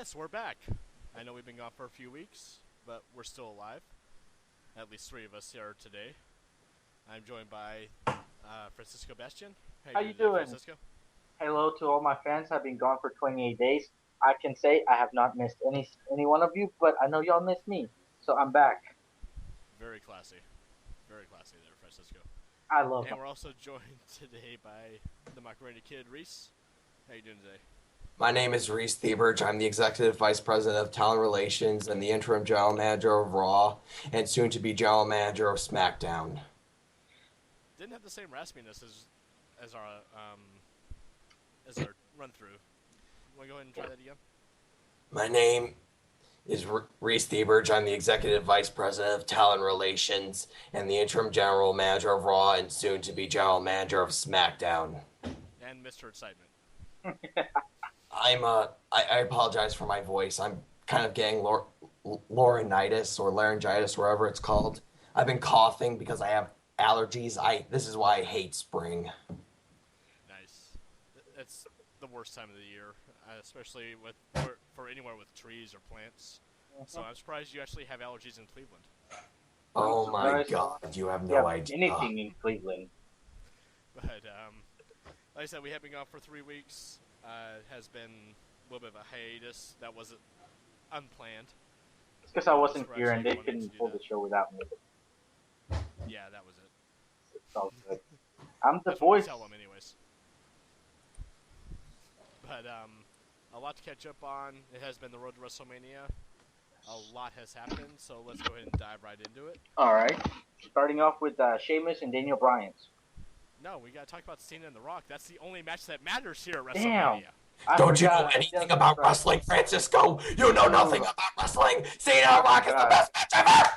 Yes, we're back. I know we've been gone for a few weeks, but we're still alive. At least three of us here today. I'm joined by Francisco Bastian. How How you you doing today, doing? Francisco? Hello to all my fans. I've been gone for 28 days. I can say I have not missed any one of you, but I know y'all missed me, so I'm back. Very classy. Very classy there, Francisco. I love my. And we're also joined today by the Macarena Kid Reece. How you doing today? My name is Reese Thieberge. I'm the Executive Vice President of Talent Relations and the Interim General Manager of Raw and soon to be General Manager of SmackDown. Didn't have the same raspiness as our run through. Want to go ahead and try that again? My name is Reese Thieberge. I'm the Executive Vice President of Talent Relations and the Interim General Manager of Raw and soon to be General Manager of SmackDown. And Mr. Excitement. I apologize for my voice. I'm kind of getting laryngitis or laryngitis, wherever it's called. I've been coughing because I have allergies. This is why I hate spring. Nice. It's the worst time of the year, especially for anywhere with trees or plants. So I'm surprised you actually have allergies in Cleveland. Oh my surprised God, you have you no have idea. anything in Cleveland. But like I said, we have been gone for 3 weeks. It has been a little bit of a hiatus that wasn't unplanned. It's because I wasn't We're here and actually they wanting couldn't to do pull that. the show without me. Yeah, that was it. It's all good. I'm the That's what we voice. tell them, anyways. But a lot to catch up on. It has been the road to WrestleMania. A lot has happened, so let's go ahead and dive right into it. All right. Starting off with Sheamus and Daniel Bryan. No, we gotta talk about Cena and The Rock. That's the only match that matters here at Damn. WrestleMania. Don't you know anything about wrestling, Francisco? You know nothing about wrestling. Cena and Rock is the best match ever.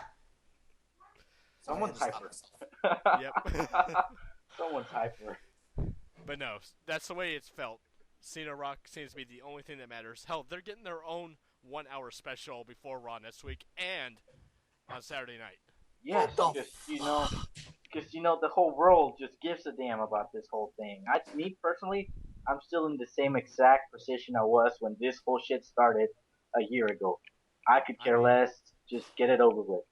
Someone's hyper. Yep. Someone's hyper. But no, that's the way it's felt. Cena Rock seems to be the only thing that matters. Hell, they're getting their own 1 hour special before Raw next week and on Saturday night. Yes, because the whole world just gives a damn about this whole thing. Me personally, I'm still in the same exact position I was when this whole shit started a year ago. I could care less. Just get it over with.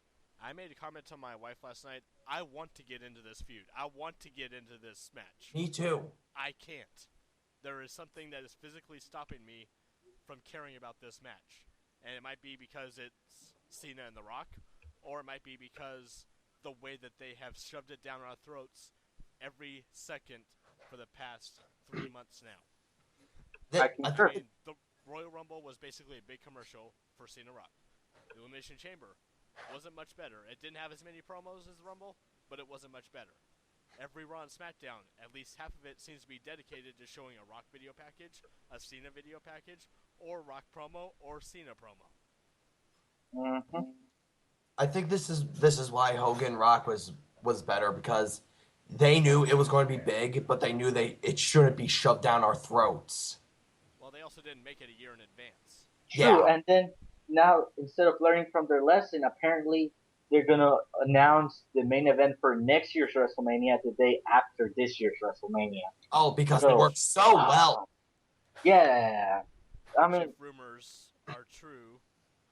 I made a comment to my wife last night. I want to get into this feud. I want to get into this match. Me too. I can't. There is something that is physically stopping me from caring about this match. And it might be because it's Cena and The Rock, or it might be because the way that they have shoved it down our throats every second for the past 3 months now. I concur. I mean, the Royal Rumble was basically a big commercial for Cena Rock. The Elimination Chamber wasn't much better. It didn't have as many promos as the Rumble, but it wasn't much better. Every Raw and SmackDown, at least half of it seems to be dedicated to showing a Rock video package, a Cena video package, or Rock promo, or Cena promo. Mm-hmm. I think this is why Hogan Rock was better because they knew it was going to be big, but they knew it shouldn't be shoved down our throats. Well, they also didn't make it a year in advance. True, Yeah. and then now instead of learning from their lesson, apparently they're gonna announce the main event for next year's WrestleMania the day after this year's WrestleMania. Oh, because it works so well. Yeah, I Which, mean, if rumors are true,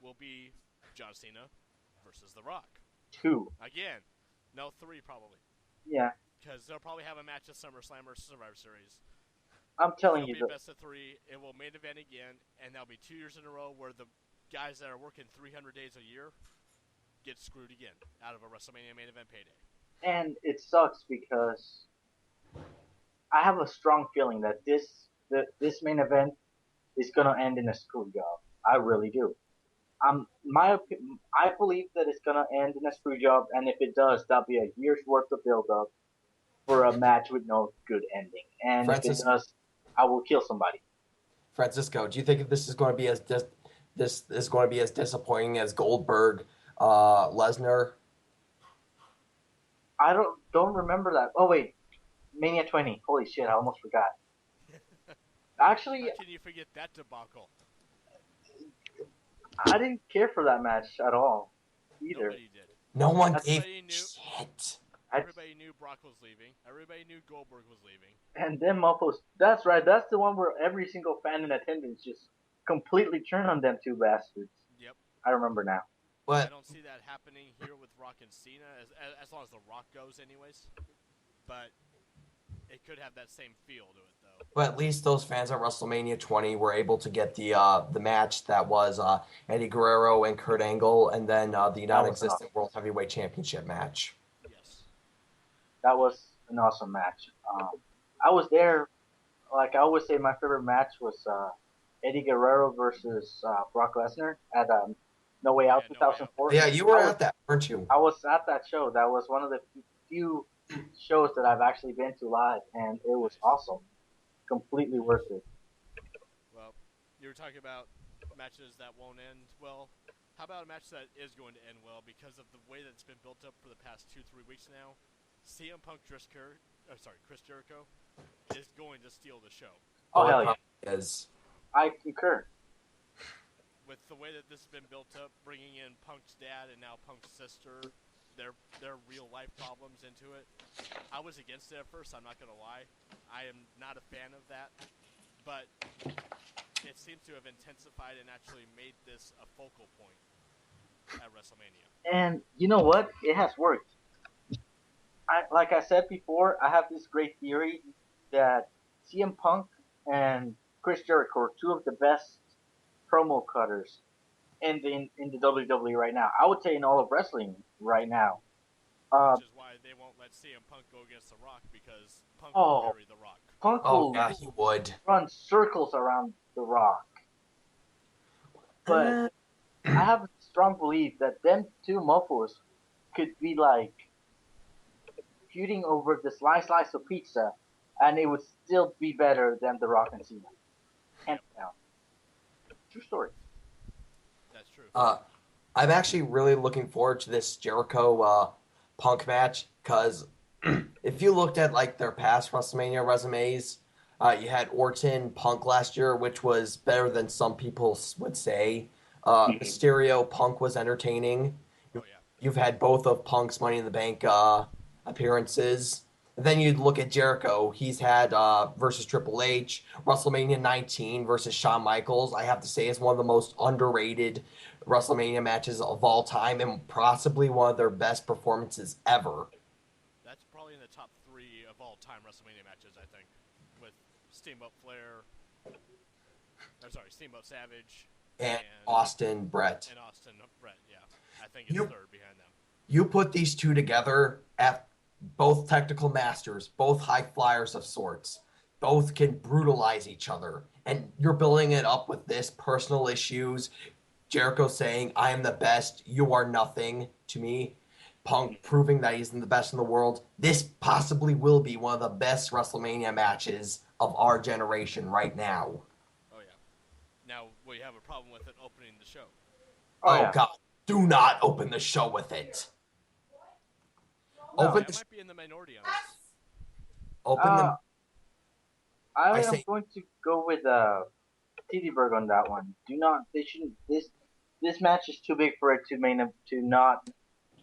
will be John Cena versus The Rock. 2. Again, no, 3 probably. Yeah, Because they'll probably have a match at SummerSlam or Survivor Series. I'm telling It'll you, be a best of 3. It will main event again, and that'll be 2 years in a row where the guys that are working 300 days a year get screwed again out of a WrestleMania main event payday. and it sucks because I have a strong feeling that this main event is gonna end in a screw job. I really do. I believe that it's gonna end in a screw job, and if it does, that'll be a year's worth of build up for a match with no good ending. And if it does, I will kill somebody. Francisco, do you think this is going to be this is going to be as disappointing as Goldberg, Lesnar? I don't remember that. Oh wait, Mania 20. Holy shit, I almost forgot. Actually, How can you forget that debacle? I didn't care for that match at all, either. Nobody did. No one gave Everybody knew. shit. Everybody knew Brock was leaving. Everybody knew Goldberg was leaving. And then Muffos. That's right. That's the one where every single fan in attendance just completely turned on them two bastards. Yep. I remember now. I But don't see that happening here with Rock and Cena, as long as The Rock goes, anyways. But it could have that same feel to it, though. but at least those fans at WrestleMania 20 were able to get the match that was Eddie Guerrero and Kurt Angle, and then the non-existent World Heavyweight Championship match. Yes. That was an awesome match. I was there. Like I always say, my favorite match was Eddie Guerrero versus Brock Lesnar at No Way Out Yeah, No Way Out. 2004. Yeah, you were at that, weren't you? I was at that show. That was one of the few shows that I've actually been to live, and it was awesome. Completely worth it. Well, you were talking about matches that won't end well. How about a match that is going to end well because of the way that it's been built up for the past 2-3 weeks now? CM Punk Chris Jericho is going to steal the show. Oh hell yeah! Is. I concur. With the way that this has been built up, bringing in Punk's dad and now Punk's sister, their real life problems into it. I was against it at first. I'm not gonna lie. I am not a fan of that, but it seems to have intensified and actually made this a focal point at WrestleMania. And you know what? It has worked. Like I said before, I have this great theory that CM Punk and Chris Jericho are two of the best promo cutters in the WWE right now. I would say in all of wrestling right now. Which is why they won't let CM Punk go against The Rock, because Punk will bury The Rock. Punk Oh will yeah, he would. run circles around The Rock. But I have a strong belief that them two mofos could be like feuding over this slice of pizza, and it would still be better than The Rock and Cena. Hands down. True story. That's true. I'm actually really looking forward to this Jericho Punk match because if you looked at like their past WrestleMania resumes, you had Orton Punk last year, which was better than some people would say. Mysterio Punk was entertaining. Oh yeah. You've had both of Punk's Money in the Bank appearances. And then you'd look at Jericho. He's had versus Triple H, WrestleMania 19 versus Shawn Michaels. I have to say is one of the most underrated WrestleMania matches of all time and possibly one of their best performances ever. That's probably in the top 3 of all time WrestleMania matches, I think, with Steamboat Savage, And Austin Brett. And Austin Brett, yeah. I think it's third behind them. You put these two together at both technical masters, both high flyers of sorts. Both can brutalize each other. And you're building it up with this personal issues. Jericho saying, I am the best, you are nothing to me. Punk proving that he's the best in the world. This possibly will be one of the best WrestleMania matches of our generation right now. Oh, yeah. Now, we have a problem with it opening the show. Oh, yeah. God. Do not open the show with it. No. I might be in the minority on this. I am going to go with TD Berg on that one. They shouldn't. This match is too big for it to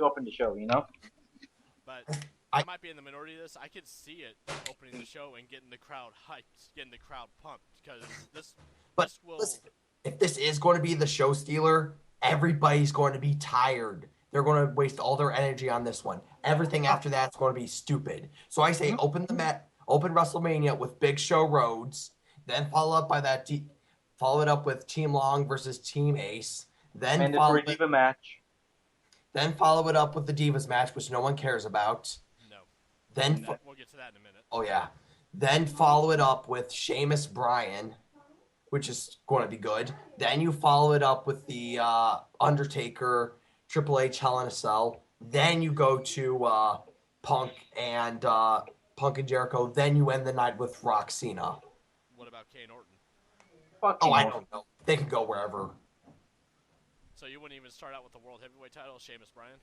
open the show. You know. But I might be in the minority of this. I could see it opening the show and getting the crowd hyped, getting the crowd pumped, because this will. Listen, if this is going to be the show stealer, everybody's going to be tired. They're going to waste all their energy on this one. Everything after that's going to be stupid. So I say open WrestleMania with Big Show Rhodes, then follow it up with Team Long versus Team Ace, then follow it up with the Divas match, which no one cares about. No. Then we'll get to that in a minute. Oh yeah. Then follow it up with Sheamus Bryan, which is going to be good. Then you follow it up with the Undertaker Triple H Hell in a Cell. Then you go to Punk and Jericho. Then you end the night with Rock Cena. What about Kane Orton? I don't know. They can go wherever. So you wouldn't even start out with the World Heavyweight title, Sheamus Bryan?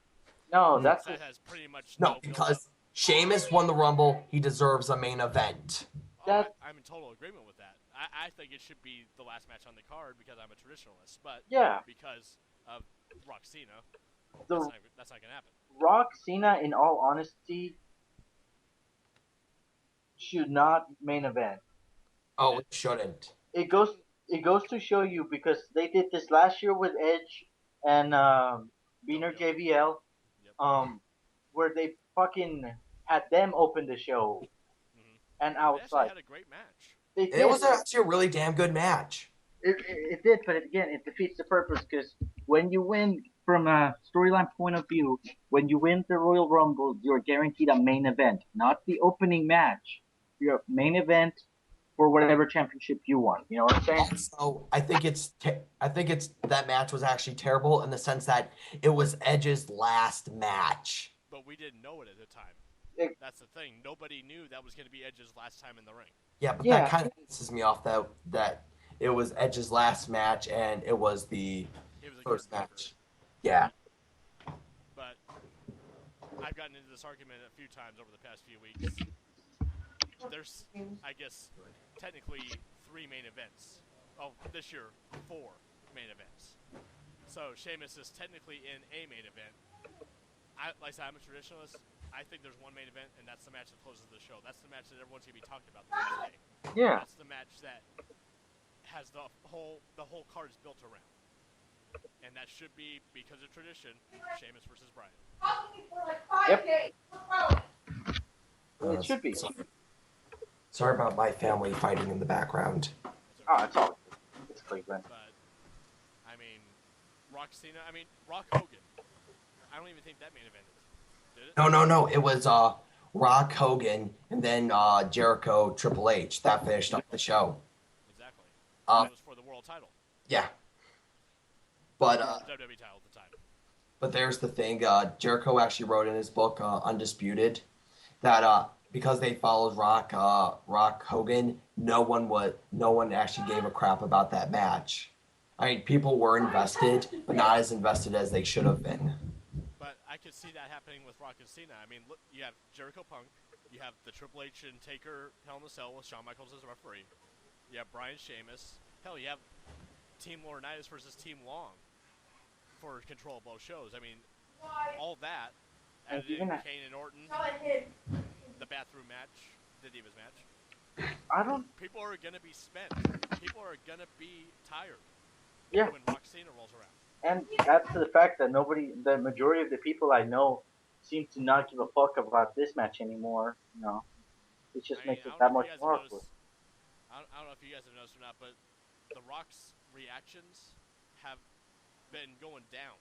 No, that has pretty much because Sheamus won the Rumble. He deserves a main event. I'm in total agreement with that. I think it should be the last match on the card because I'm a traditionalist, but because of Rock Cena, that's not going to happen. Rock Cena, in all honesty, should not main event. Oh, it shouldn't. It goes it goes to show you because they did this last year with Edge and Beaner Yep. JBL, where they fucking had them open the show, Hmm. and I They was actually like, had a great match. they It did. was actually a really damn good match. It did, but again, it defeats the purpose because when you win from a storyline point of view, when you win the Royal Rumble, you're guaranteed a main event, not the opening match. Your main event for whatever championship you want. You know what I'm saying? Also, I think it's that match was actually terrible in the sense that it was Edge's last match. But we didn't know it at the time. It, That's the thing. Nobody knew that was going to be Edge's last time in the ring. Yeah, but that yeah, kind of pisses me off that it was Edge's last match and it was the It was a first caretaker. match. Yeah. But I've gotten into this argument a few times over the past few weeks. There's, I guess, technically 3 main events. Oh, this year, 4 main events. So Sheamus is technically in a main event. Like I said, I'm a traditionalist. I think there's one main event, and that's the match that closes the show. That's the match that everyone's gonna be talking about the next day. yeah. That's the match that has the whole card is built around, and that should be, because of tradition, Sheamus versus Bryan. Yep. It should be. Sorry about my family fighting in the background. Oh, it's all. It's Cleveland. But I mean, Rock Hogan. I don't even think that main event did it. No. It was Rock Hogan and then Jericho Triple H. That finished up the show. Exactly. Uh, That was for the world title. Yeah. But WWE title at the time. But there's the thing. Jericho actually wrote in his book Undisputed that because they followed Rock Hogan, no one actually gave a crap about that match. I mean, people were invested, but not as invested as they should have been. But I could see that happening with Rock and Cena. I mean, look, you have Jericho Punk, you have the Triple H and Taker Hell in a Cell with Shawn Michaels as referee. You have Bryan Sheamus. Hell, you have Team Laurinaitis versus Team Long for control of both shows. I mean, all that. Added in Kane and Orton, the bathroom match, the Divas match. I don't. People are gonna be spent. People are gonna be tired. Yeah. When Rock Cena rolls around. And add to the fact that the majority of the people I know, seem to not give a fuck about this match anymore. You know, it just makes it that much more awkward. I don't know if you guys have noticed or not, but The Rock's reactions have been going down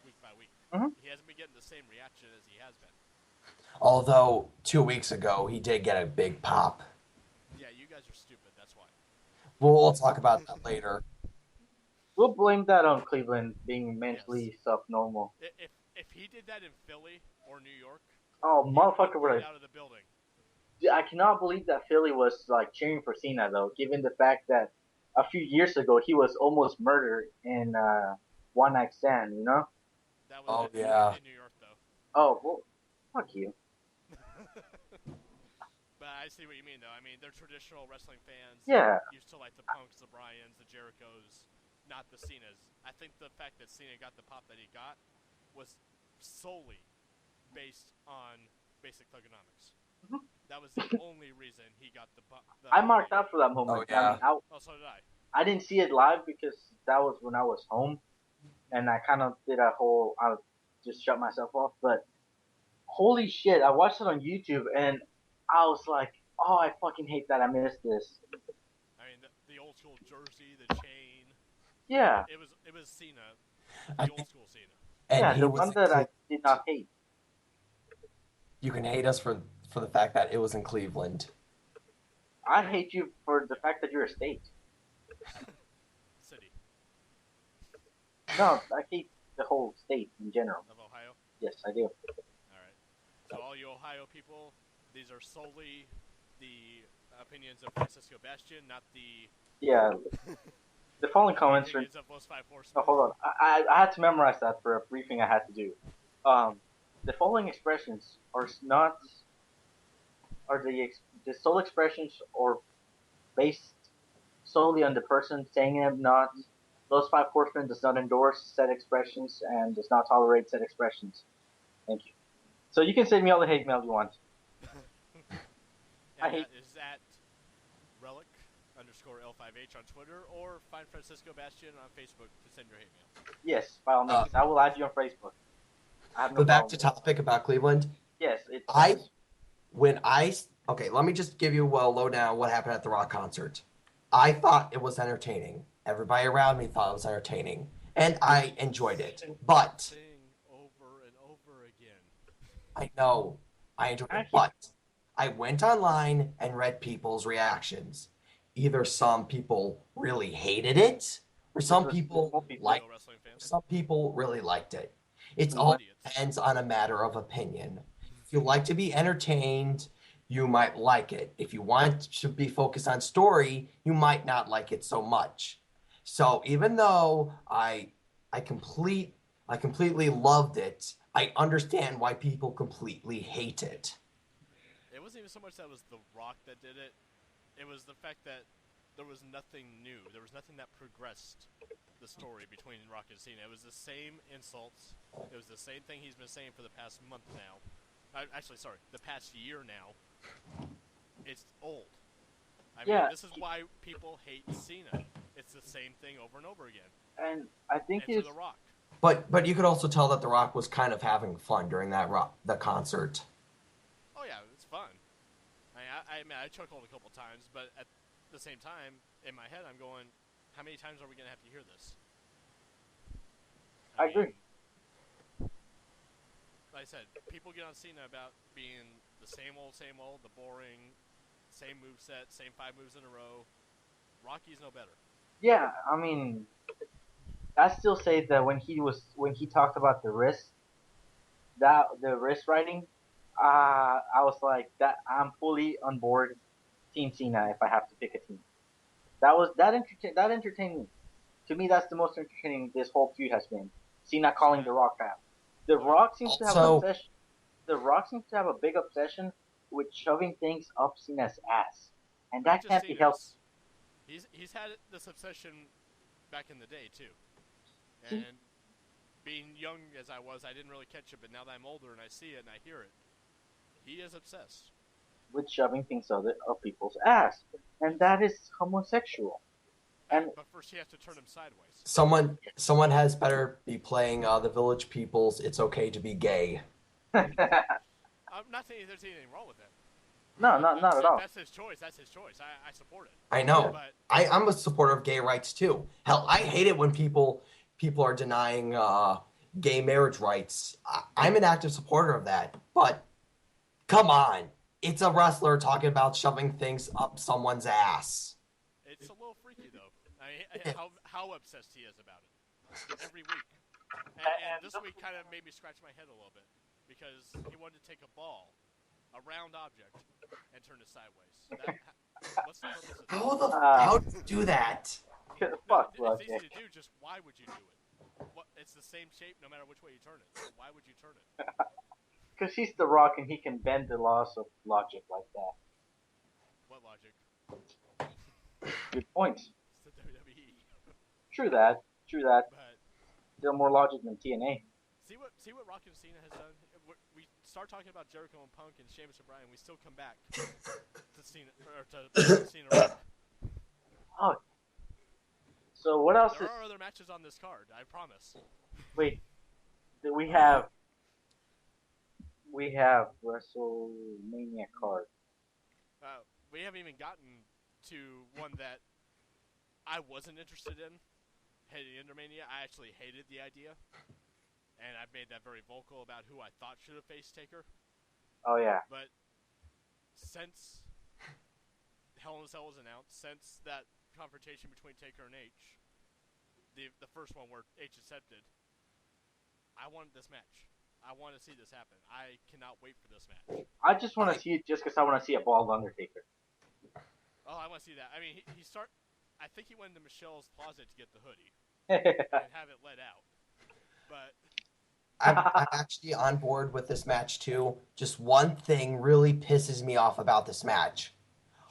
week by week. Mm-hmm. He hasn't been getting the same reaction as he has been. Although 2 weeks ago he did get a big pop. Yeah, you guys are stupid. That's why. We'll talk about that later. We'll blame that on Cleveland being mentally subnormal. If he did that in Philly or New York, oh motherfucker, he would be out of the building. I cannot believe that Philly was like cheering for Cena though, given the fact that a few years ago he was almost murdered in One Night Stand. You know? That was in New York though. Oh well, fuck you. But I see what you mean though. I mean, they're traditional wrestling fans. Yeah. Used to like the Punks, the Bryans, the Jerichos, not the Cenas. I think the fact that Cena got the pop that he got was solely based on basic thugonomics. Mm-hmm. That was the only reason he got the pop. I marked out for that moment. Oh, yeah. So did I. I didn't see it live because that was when I was home, and I kind of did a whole. I just shut myself off. But holy shit, I watched it on YouTube, and I was like, "Oh, I fucking hate that I missed this." I mean, the old school jersey, the chain. Yeah. It was Cena, the old school Cena. And yeah, he the was one that I did not hate. You can hate us for the fact that it was in Cleveland. I hate you for the fact that you're a state. City. No, I hate the whole state in general. Of Ohio? Yes, I do. Alright. So all you Ohio people, these are solely the opinions of Francisco Bastian, not the... Yeah. The following comments are... opinions of those 5 horsemen. Oh, hold on. I had to memorize that for a briefing I had to do. The following expressions are not... are the sole expressions or based solely on the person saying them, not... Those 5 horsemen does not endorse said expressions and does not tolerate said expressions. Thank you. So you can send me all the hate mail you want. I hate... Is that Relic L5H on Twitter, or find Francisco Bastian on Facebook to send your hate mail. Yes, by all means. I will add you on Facebook. I have no But back problem. to topic about Cleveland. Yes, it's Okay, let me just give you a lowdown what happened at the Rock concert. I thought it was entertaining. Everybody around me thought it was entertaining, and I enjoyed it. But Thing over and over again. I know I enjoyed it, but I went online and read people's reactions. Either some people really hated it, or some people really liked it. It's all depends on a matter of opinion. If you like to be entertained, you might like it. If you want to be focused on story, you might not like it so much. So even though I completely loved it, I understand why people completely hate it. It wasn't even so much that it was The Rock that did it. It was the fact that there was nothing new. There was nothing that progressed the story between Rock and Cena. It was the same insults. It was the same thing he's been saying for the past month now. The past year now. It's old. I mean, this is why people hate Cena. It's the same thing over and over again. And I think it's The Rock. But you could also tell that The Rock was kind of having fun during the concert. Oh yeah, it's fun. I mean, I chuckled a couple times, but at the same time, in my head, I'm going, how many times are we going to have to hear this? I agree. Like I said, people get on Cena about being the same old, the boring, same moveset, same 5 moves in a row. Rocky's no better. Yeah, I mean, I still say that when he talked about the wrist riding, I was like that. I'm fully on board Team Cena if I have to pick a team. That entertained me. To me, that's the most entertaining this whole feud has been. Cena calling The Rock out. The Rock seems to have an obsession. The Rock seems to have a big obsession with shoving things up Cena's ass, and that can't be helped. He's had this obsession back in the day too, and being young as I was, I didn't really catch it. But now that I'm older and I see it and I hear it, he is obsessed with shoving things up people's ass, and that is homosexual. But first, he has to turn him sideways. Someone has better be playing the Village People's "It's Okay to Be Gay." I'm not saying there's anything wrong with it. No, not at all. That's his choice. I support it. I know. But I'm a supporter of gay rights too. Hell, I hate it when people are denying gay marriage rights. I'm an active supporter of that. But come on, it's a wrestler talking about shoving things up someone's ass. It's a little freaky though. I mean, how obsessed he is about it every week. And this week kind of made me scratch my head a little bit because he wanted to take a ball, a round object, and turn it sideways. What's the purpose of that? How do you do that? It's easy to do. Just why would you do it? It's the same shape no matter which way you turn it. So why would you turn it? Because he's The Rock and he can bend the laws of logic like that. What logic? Good point. It's the WWE. True that. But still more logic than TNA. See what Rock and Cena has done. We start talking about Jericho and Punk and Sheamus and Bryan. We still come back to Cena to Cena Rock. Oh. So what else? There are other matches on this card. I promise. Wait. We have WrestleMania card. We haven't even gotten to one that I wasn't interested in heading into Mania. I actually hated the idea, and I've made that very vocal about who I thought should have faced Taker. Oh yeah. But since Hell in a Cell was announced, since that confrontation between Taker and H, the first one where H accepted, I wanted this match. I want to see this happen. I cannot wait for this match. I just want to see it just because I want to see a bald Undertaker. Oh, I want to see that. I mean, I think he went into Michelle's closet to get the hoodie and have it let out. But I'm actually on board with this match too. Just one thing really pisses me off about this match.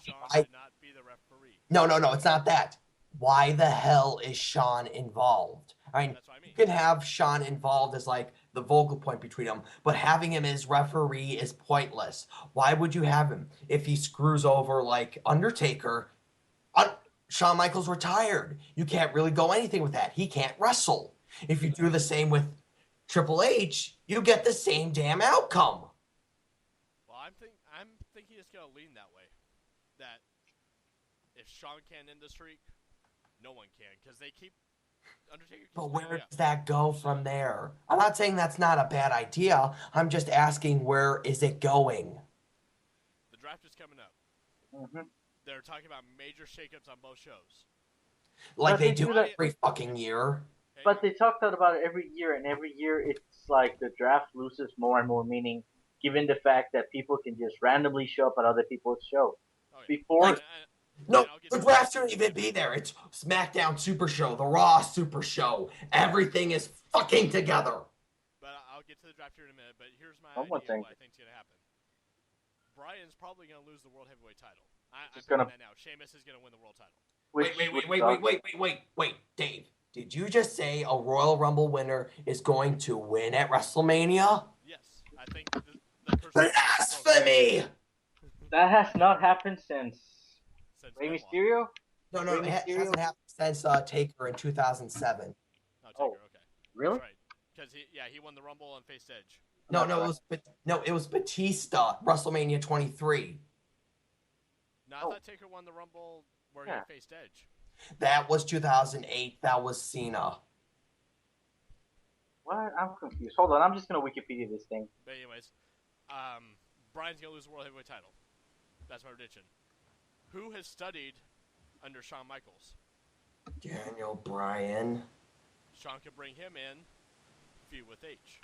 Sean should not be the referee. No, it's not that. Why the hell is Sean involved? I mean, That's what I mean. You can have Sean involved as like the vocal point between them, but having him as referee is pointless. Why would you have him if he screws over like Undertaker? Shawn Michaels retired. You can't really go anything with that. He can't wrestle. If you do the same with Triple H, you get the same damn outcome. Well, I'm thinking it's gonna lean that way. That if Shawn can't end the streak, no one can, because they keep Undertaker. But where does that go from there? I'm not saying that's not a bad idea. I'm just asking, where is it going? The draft is coming up. Mm-hmm. They're talking about major shakeups on both shows. Like But they they do do that- every fucking year. Okay? But they talked about it every year, and every year it's like the draft loses more and more meaning, given the fact that people can just randomly show up at other people's shows. Oh, yeah. Before, No, I'll get the to draft that. shouldn't even be there. It's SmackDown Super Show, the Raw Super Show. Everything is fucking together. But I'll get to the draft here in a minute. But here's my One more idea thing. of what I think's gonna happen. Bryan's probably gonna lose the World Heavyweight title. I'm Just calling gonna- that now. Sheamus is gonna win the world title. Wait. Dave, did you just say a Royal Rumble winner is going to win at WrestleMania? Yes, I think the curse. Blasphemy! that has not happened since Since Rey Benoit. Mysterio. No, Rey it Mysterio? hasn't happened since Taker in 2007. Oh, Taker. Oh. Okay. Really? That's right. Because he won the Rumble and faced Edge. No, That's it was Batista, WrestleMania 23. No, I Oh. thought Taker won the Rumble where Yeah. he faced Edge. That was 2008. That was Cena. What? I'm confused. Hold on, I'm just gonna Wikipedia this thing. But anyways, Bryan's gonna lose the World Heavyweight title. That's my prediction. Who has studied under Shawn Michaels? Daniel Bryan. Shawn could bring him in, feud with H.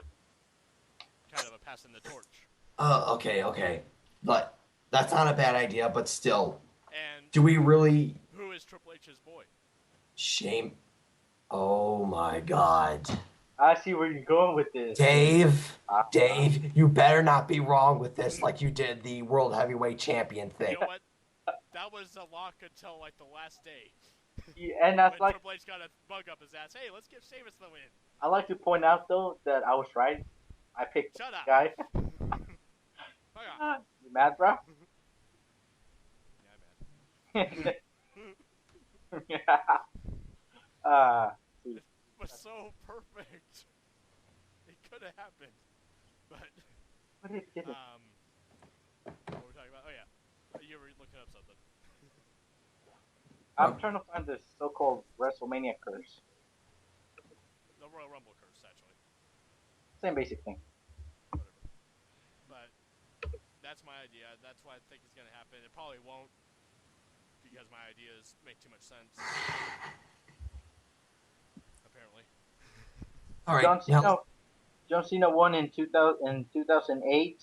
Kind of a passing the torch. Okay. But that's not a bad idea, but still. And Do we really... who is Triple H's boy? Shame. Oh my god. I see where you're going with this. Dave, you better not be wrong with this like you did the World Heavyweight Champion thing. You know what? That was a lock until like the last day. And that's When like, Triple H got a bug up his ass. Hey, let's give Sheamus the win. I like to point out though that I was right. I picked Shut the up. guy. Fuck off. You mad, bro? Yeah, man. See, It was so perfect. It could have happened. But, what if it didn't? what were we talking about? Oh, yeah. You were looking up something. I'm trying to find this so-called WrestleMania curse. The Royal Rumble curse, actually. Same basic thing. Whatever. But that's my idea. That's what I think is going to happen. It probably won't because my ideas make too much sense. Apparently. All right. John Cena won in 2008.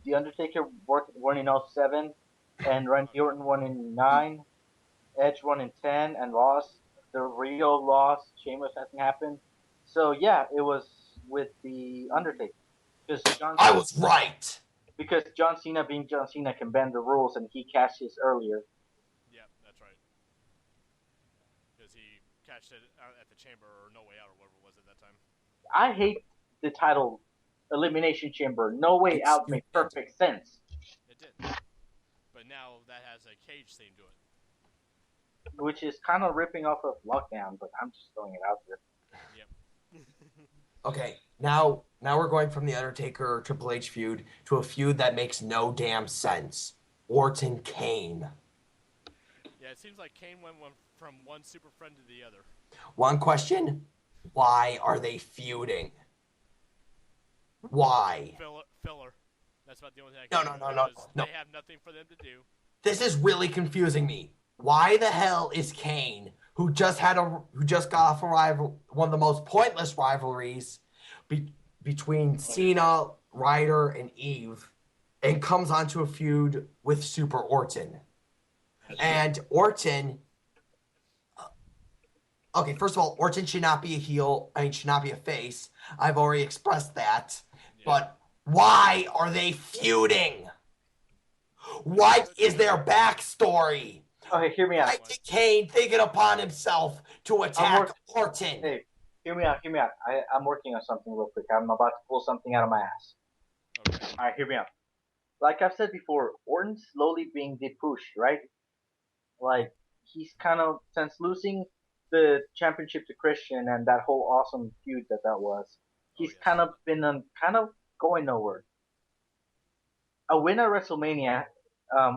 The Undertaker won in 07, and Randy Orton won in 9. Edge won in 10 and lost. The Rio lost. Sheamus hasn't happened. So yeah, it was with the Undertaker. I was right. Because John Cena, being John Cena, can bend the rules, and he cashed his earlier. Yeah, that's right. Because he cashed it out at the Chamber or No Way Out or whatever it was at that time. I hate the title Elimination Chamber. No Way Out makes perfect sense. It did. But now that has a cage theme to it. Which is kind of ripping off of Lockdown, but I'm just throwing it out there. Yep. Okay, now we're going from the Undertaker Triple H feud to a feud that makes no damn sense. Orton Kane. Yeah, it seems like Kane went from one super friend to the other. One question: why are they feuding? Why? Filler. That's about the only thing I can do. No. They have nothing for them to do. This is really confusing me. Why the hell is Kane, who just got off a one of the most pointless rivalries between Cena, Ryder, and Eve, and comes onto a feud with Super Orton? And Orton, okay, first of all, Orton should not be a heel. Should not be a face. I've already expressed that. Yeah. But why are they feuding? What is their backstory? Okay, hear me out. Why did Kane take it upon himself to attack Orton? Hey, hear me out. I'm working on something real quick. I'm about to pull something out of my ass. Okay. Alright, hear me out. Like I've said before, Orton's slowly being depushed, right? Like he's kind of since losing the championship to Christian and that whole awesome feud that was, Oh he's yes. kind of been kind of going nowhere. A win at WrestleMania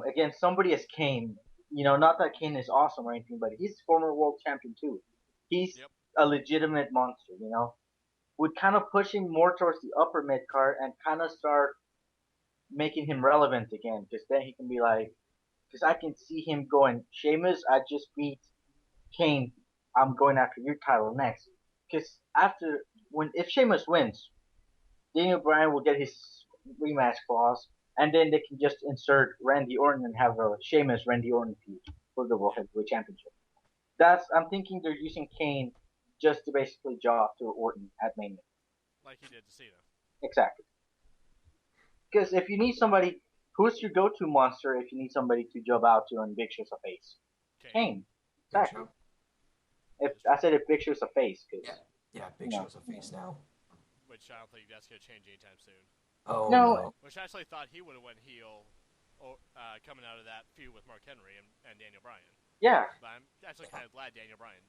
against somebody as Kane, not that Kane is awesome or anything, but he's former world champion too. He's Yep. a legitimate monster. Would kind of push him more towards the upper mid card and kind of start making him relevant again, because then he can be like, because I can see him going, Sheamus, I just beat Kane, I'm going after your title next. Because if Sheamus wins, Daniel Bryan will get his rematch clause, and then they can just insert Randy Orton and have a Sheamus Randy Orton feud for the World Yeah. Heavyweight Championship. I'm thinking they're using Kane just to basically jaw off to Orton at Mania. Like he did to Cena. Exactly. Because if you need somebody, who's your go-to monster if you need somebody to jump out to and Big Show's a face? Kane. Kane. Big Exactly. Show. If That is true. I said if Big Show's a face, Yeah, because yeah. Big Show's a face now. Which I don't think that's gonna change anytime soon. Oh no, no. Which I actually thought he would have went heel, coming out of that feud with Mark Henry and Daniel Bryan. yeah, But I'm actually kind of glad Daniel Bryan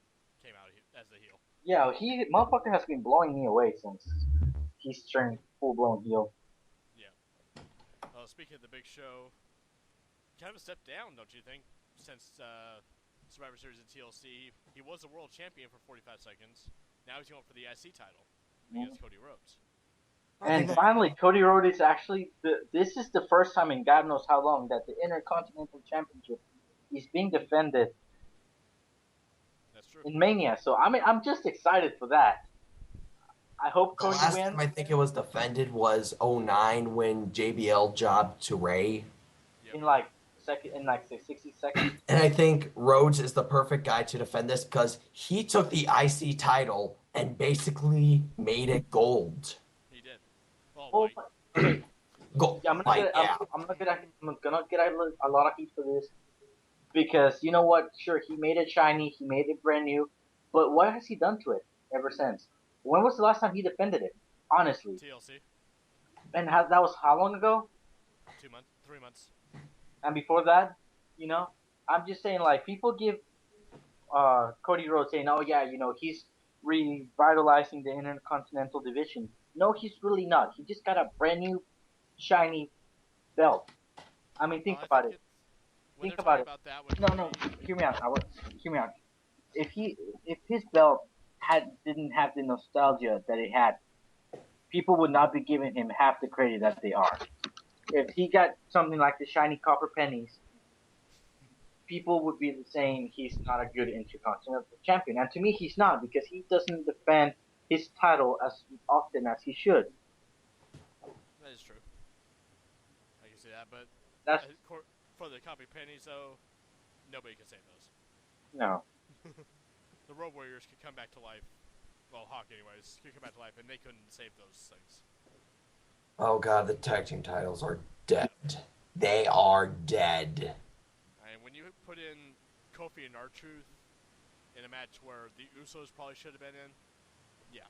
came out as the heel. yeah, he motherfucker has been blowing me away since he's turned full blown heel. Yeah. Speaking of the Big Show, kind of a step down, don't you think? Since Survivor Series and TLC, he was a world champion for 45 seconds. Now he's going for the IC title against Cody Rhodes. And finally, Cody Rhodes is actually this is the first time in God knows how long that the Intercontinental Championship is being defended That's true. in Mania. So I'm just excited for that. I hope The Cody last wins. time I think it was defended was 09 when JBL jobbed to Ray. Yep. In like 60 seconds. And I think Rhodes is the perfect guy to defend this because he took the IC title and basically made it gold. He did. Well, Oh, white. okay. Gold, Yeah, yeah. I'm gonna get a lot of heat for this because you know what? Sure, he made it shiny, he made it brand new, but what has he done to it ever since? When was the last time he defended it? Honestly, TLC. and that was how long ago? 2 months. 3 months. And before that, you know, I'm just saying like people give Cody Rhodes saying, oh yeah, he's revitalizing the Intercontinental Division. No, he's really not. He just got a brand new shiny belt. I mean, think I about think it. it's when Think they're about talking it. about that with No, Cody. hear me out. Hear me out. If his belt didn't have the nostalgia that it had, people would not be giving him half the credit that they are. If he got something like the shiny copper pennies, people would be saying he's not a good Intercontinental champion. And to me, he's not because he doesn't defend his title as often as he should. That is true. I can see that, but That's for the copy pennies, though, nobody can save those. no. The Road Warriors could come back to life. Well, Hawk, anyways, could come back to life, and they couldn't save those things. Oh god, the tag team titles are dead. They are dead. And when you put in Kofi and R-Truth in a match where the Usos probably should have been in, yeah,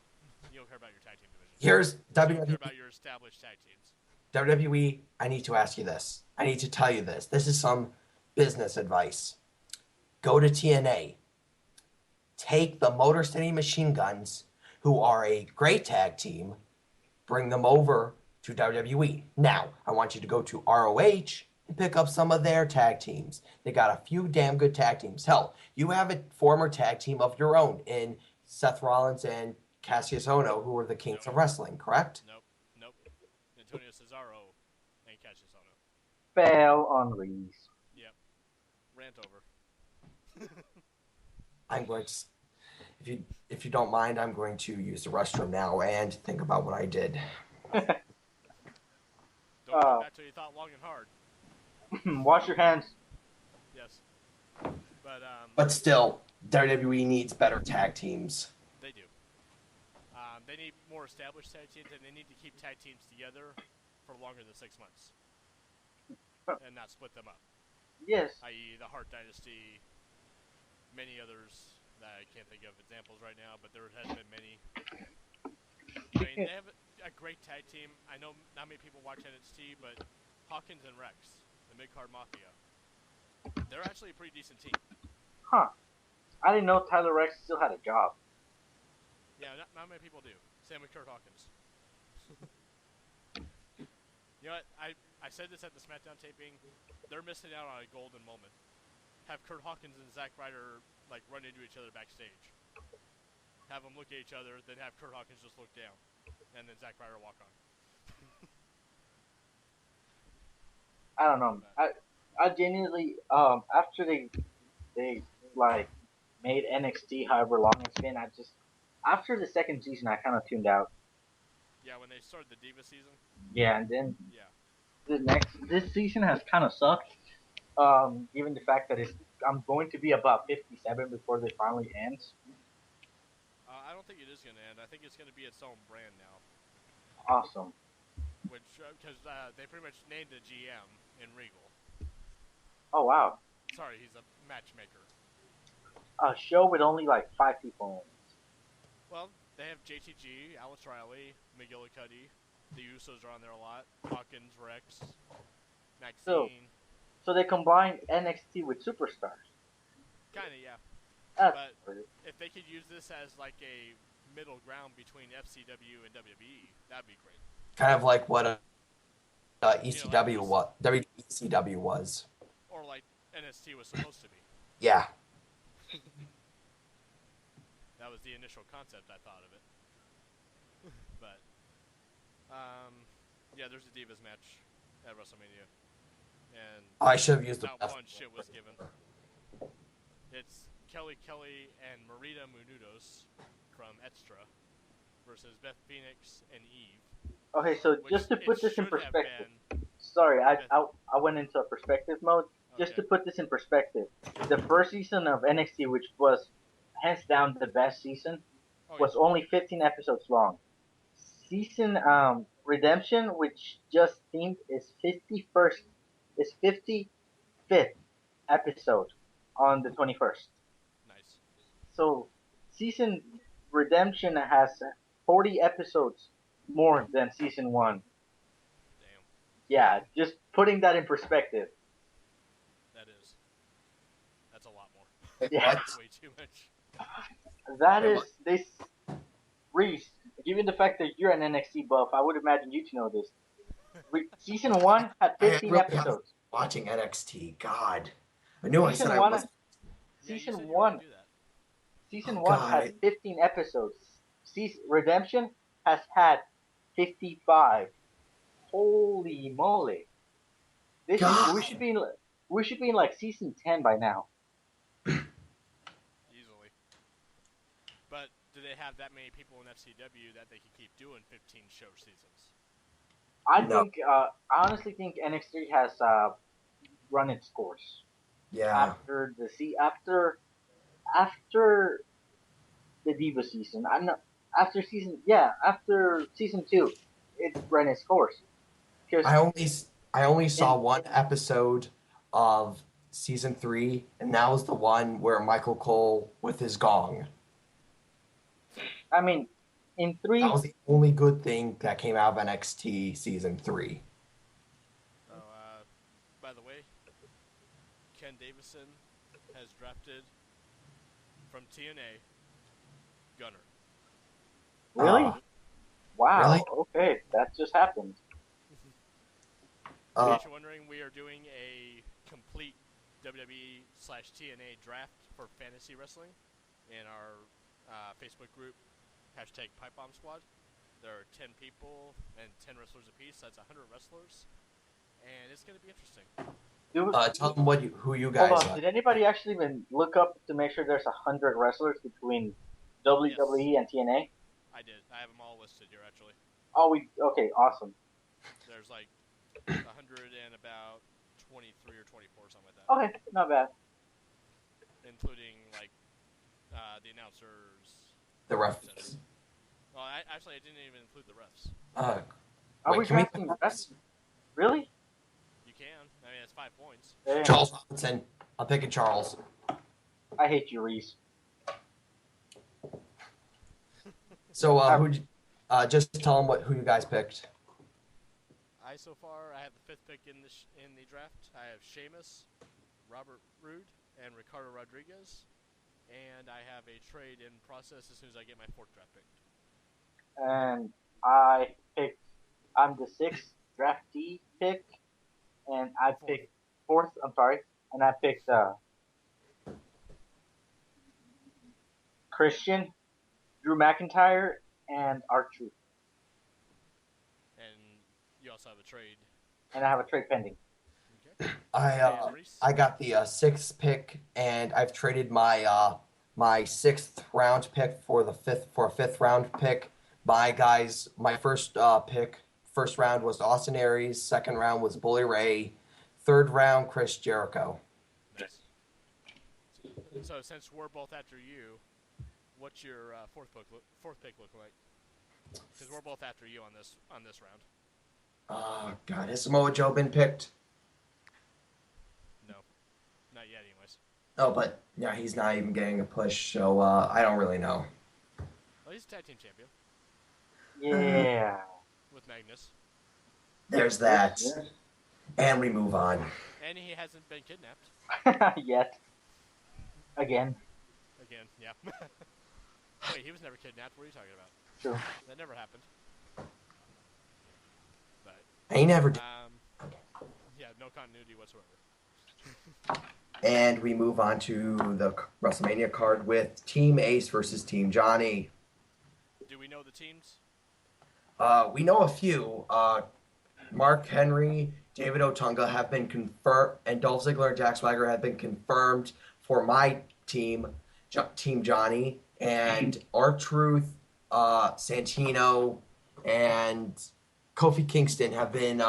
you don't care about your tag team division. Here's You don't care WWE. about your established tag teams. WWE, I need to ask you this. I need to tell you this. This is some business advice. Go to TNA. Take the Motor City Machine Guns, who are a great tag team, bring them over to WWE. Now, I want you to go to ROH and pick up some of their tag teams. They got a few damn good tag teams. Hell, you have a former tag team of your own in Seth Rollins and Cassius Ohno, who were the kings of wrestling, correct? Nope. Antonio Cesaro and Cassius Ohno. Fail on Reese. Yep. Rant over. I'm going to, if you don't mind, I'm going to use the restroom now and think about what I did. Don't come back till you thought long and hard. Wash your hands. Yes. But still, WWE needs better tag teams. They do. They need more established tag teams, and they need to keep tag teams together for longer than 6 months. And not split them up. Yes. I.e. the Hart Dynasty, many others that I can't think of examples right now, but there has been many. I mean, they have a great tag team. I know not many people watch NXT, but Hawkins and Rex, the Mid-Card Mafia, they're actually a pretty decent team. Huh. I didn't know Tyler Rex still had a job. Yeah, not many people do. Same with Kurt Hawkins. You know what? I said this at the SmackDown taping. They're missing out on a golden moment. Have Kurt Hawkins and Zack Ryder like run into each other backstage. Have them look at each other, then have Kurt Hawkins just look down, and then Zack Ryder walk on. I don't know. I genuinely after they like made NXT however long it's been, after the second season I kind of tuned out. Yeah, when they started the Diva season. Yeah, and then Yeah. this season has kind of sucked. Given the fact that I'm going to be about 57 before it finally ends. I don't think it is going to end. I think it's going to be its own brand now. Awesome. Which, because they pretty much named a GM in Regal. Oh wow. Sorry, he's a matchmaker. A show with only like 5 people in it. Well, they have JTG, Alex Riley, McGillicuddy. The Usos are on there a lot. Hawkins, Rex, Maxine. So they combined NXT with Superstars. Kinda, yeah. That's But pretty. if they could use this as like a middle ground between FCW and WWE, that'd be great. Kind of like what ECW You know, was. WCW was. Or like NXT was supposed to be. Yeah. That was the initial concept I thought of it. But, yeah, there's a Divas match at WrestleMania. And I should have used the not best. one shit was given. It's Kelly and Marita Menounos from Extra versus Beth Phoenix and Eve. Okay, so Which just to put it this in should have perspective. been- Sorry, I went into a perspective mode. Just Okay. to put this in perspective, the first season of NXT, which was hands down the best season, Oh, was only 15 episodes long. Season Redemption, which just themed, is 55th episode on the 21st. nice. So season Redemption has 40 episodes more than season 1. Damn, Yeah, just putting that in perspective. that is. That's a lot more. Yeah. That's way too much. That is this Reese. Given the fact that you're an NXT buff, I would imagine you to know this. Season 1 had 15 really episodes. Watching NXT, God. I knew I said I was. Yeah, you Season said you were 1. gonna do that. Season Oh, 1 God. had 15 episodes. Redemption has had 55. Holy moly! God. We should be in like season 10 by now. Easily. But do they have that many people in FCW that they can keep doing 15 show seasons? No. I honestly think NXT has run its course. Yeah. After the Diva season. After season 2, it ran its course. I only saw one episode of season 3, and that was the one where Michael Cole with his gong. I mean, in 3, That was the only good thing that came out of NXT season 3. Oh, by the way, Ken Davison has drafted from TNA Gunner. really? Wow. Really? Okay, that just happened. In case you're wondering, we are doing a complete WWE/TNA draft for fantasy wrestling in our Facebook group, #PipeBomb Squad. There are 10 people and 10 wrestlers apiece. That's 100 wrestlers, and it's going to be interesting. Tell them who you guys Hold on. are. Did anybody actually even look up to make sure there's 100 wrestlers between WWE and TNA? I did. I have them all listed here, actually. Oh, okay, awesome. There's like 100 and about 23 or 24, something like that. Okay, not bad. Including like the announcers. The refs. Well, actually, I didn't even include the refs. Are we can we drafting refs? Really? You can. I mean, it's 5 points. Damn. Charles Robinson. I'm picking Charles. I hate you, Reese. So, just tell them who you guys picked. So far, I have the 5th pick in the draft. I have Sheamus, Robert Roode and Ricardo Rodriguez. And I have a trade in process as soon as I get my 4th draft pick. And I'm the 6th draftee pick, and I picked 4th. I'm sorry, and I picked Christian, Drew McIntyre, and R-Truth. And you also have a trade. And I have a trade pending. Okay. I got the 6th pick, and I've traded my my 6th round pick for a 5th round pick. My first round was Austin Aries, 2nd round was Bully Ray, 3rd round Chris Jericho. Nice. So since we're both after you, what's your 4th pick look like? Because we're both after you on this round. God, has Samoa Joe been picked? No, not yet, anyways. Oh, but yeah, he's not even getting a push, so I don't really know. Well, he's a tag team champion. Yeah. With Magnus. There's that. And we move on. And he hasn't been kidnapped. Yet. Again, yeah. Wait, he was never kidnapped. What are you talking about? True. That never happened. But He never did. yeah, no continuity whatsoever. And we move on to the WrestleMania card with Team Ace versus Team Johnny. Do we know the teams? We know a few. Mark Henry, David Otunga have been confirmed, and Dolph Ziggler and Jack Swagger have been confirmed for my team, Team Johnny, and R-Truth, Santino, and Kofi Kingston have been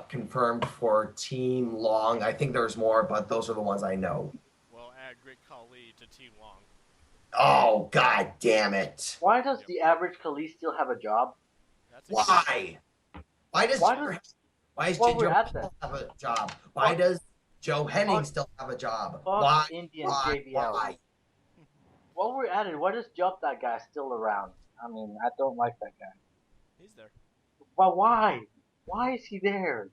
confirmed for Team Long. I think there's more, but those are the ones I know. Well, add Great Khali to Team Long. Oh, God damn it. Why does the average Khali still have a job? Why? Why does Ginger Mahal have a job? Why does Joe Henning still have a job? Why? Indian JBL. While we're at it, why does that guy still around? I mean, I don't like that guy. He's there. Well, why? Why is he there?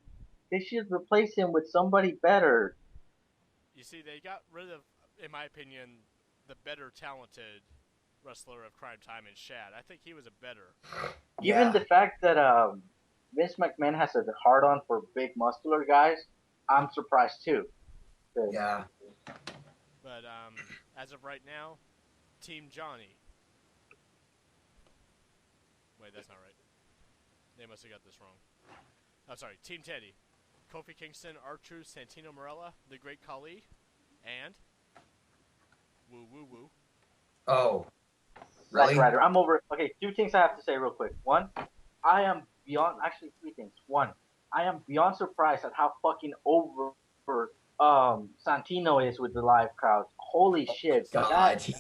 They should replace him with somebody better. You see, they got rid of, in my opinion, the better talented wrestler of Crime Time in Shad. I think he was a better. Even the fact that Vince McMahon has a hard-on for big muscular guys, I'm surprised too. Yeah. But as of right now, Team Johnny. Wait, that's not right. They must have got this wrong. Oh, sorry. Team Teddy. Kofi Kingston, R-Truth, Santino Marella, The Great Khali, and Woo Woo Woo. Oh. Really? Zack Ryder. I'm over. Okay, 2 things I have to say real quick. 1, I am beyond. Actually, 3 things. 1, I am beyond surprised at how fucking over Santino is with the live crowd. Holy shit! God, he